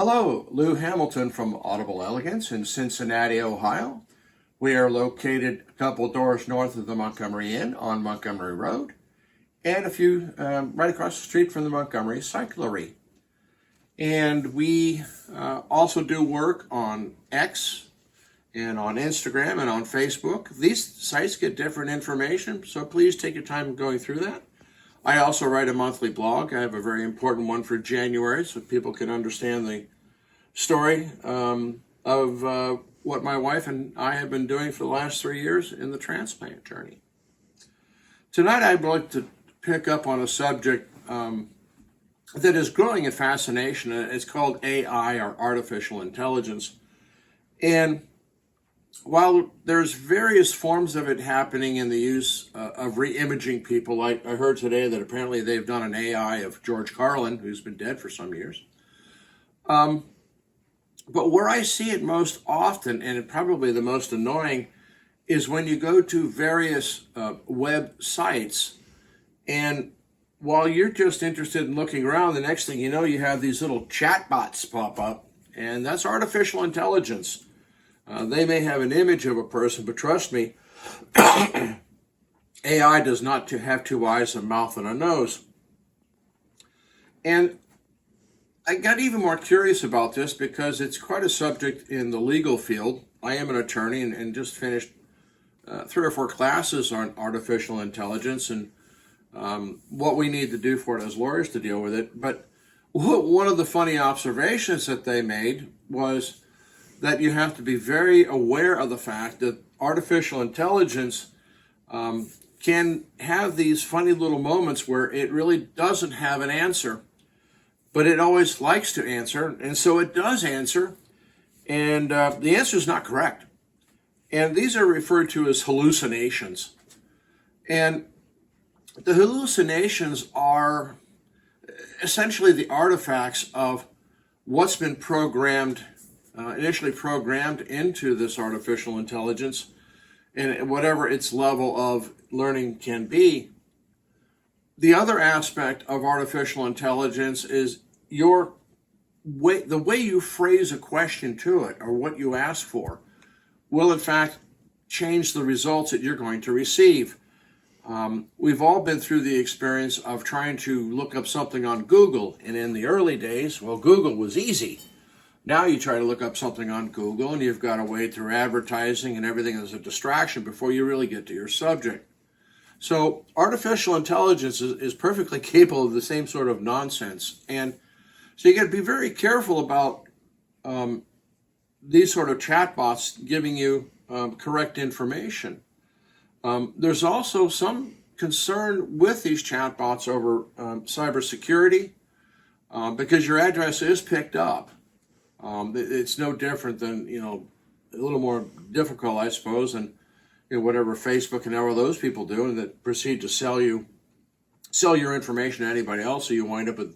Hello, Lou Hamilton from Audible Elegance in Cincinnati, Ohio. We are located a couple doors north of the Montgomery Inn on Montgomery Road and a few right across the street from the Montgomery Cyclery. And we also do work on X and on Instagram and on Facebook. These sites get different information, so please take your time going through that. I also write a monthly blog. I have a very important one for January so people can understand the story of what my wife and I have been doing for the last 3 years in the transplant journey. Tonight I'd like to pick up on a subject that is growing in fascination. It's called AI, or artificial intelligence. And while there's various forms of it happening in the use of re-imaging people, like I heard today that apparently they've done an AI of George Carlin, who's been dead for some years. But where I see it most often, and probably the most annoying, is when you go to various web sites, and while you're just interested in looking around, the next thing you know, you have these little chatbots pop up, and that's artificial intelligence. They may have an image of a person, but trust me, AI does not have two eyes, a mouth, and a nose. And I got even more curious about this because it's quite a subject in the legal field. I am an attorney and just finished 3 or 4 classes on artificial intelligence and what we need to do for it as lawyers to deal with it. But one of the funny observations that they made was that you have to be very aware of the fact that artificial intelligence can have these funny little moments where it really doesn't have an answer, but it always likes to answer, and so it does answer, and the answer is not correct. And these are referred to as hallucinations. And the hallucinations are essentially the artifacts of what's been programmed, initially programmed into this artificial intelligence, and whatever its level of learning can be. The other aspect of artificial intelligence is the way you phrase a question to it, or what you ask for, will in fact change the results that you're going to receive. We've all been through the experience of trying to look up something on Google, and in the early days, well, Google was easy. Now you try to look up something on Google, and you've got to wade through advertising and everything as a distraction before you really get to your subject. So artificial intelligence is perfectly capable of the same sort of nonsense. And so you got to be very careful about these sort of chatbots giving you correct information. There's also some concern with these chatbots over cybersecurity because your address is picked up. It's no different than, a little more difficult, I suppose, than whatever Facebook and all those people do, and that proceed to sell your information to anybody else, so you wind up with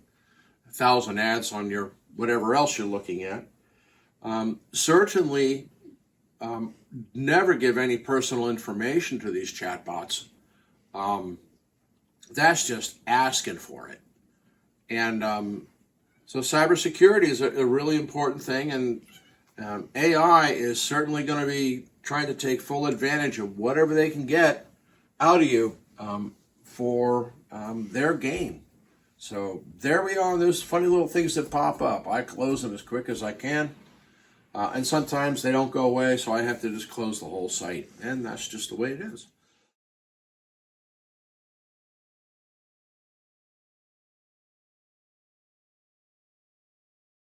1,000 ads on your whatever else you're looking at. Certainly, never give any personal information to these chatbots. That's just asking for it. And so cybersecurity is a really important thing, and AI is certainly going to be trying to take full advantage of whatever they can get out of you for their gain. So there we are. There's funny little things that pop up. I close them as quick as I can, and sometimes they don't go away, so I have to just close the whole site, and that's just the way it is.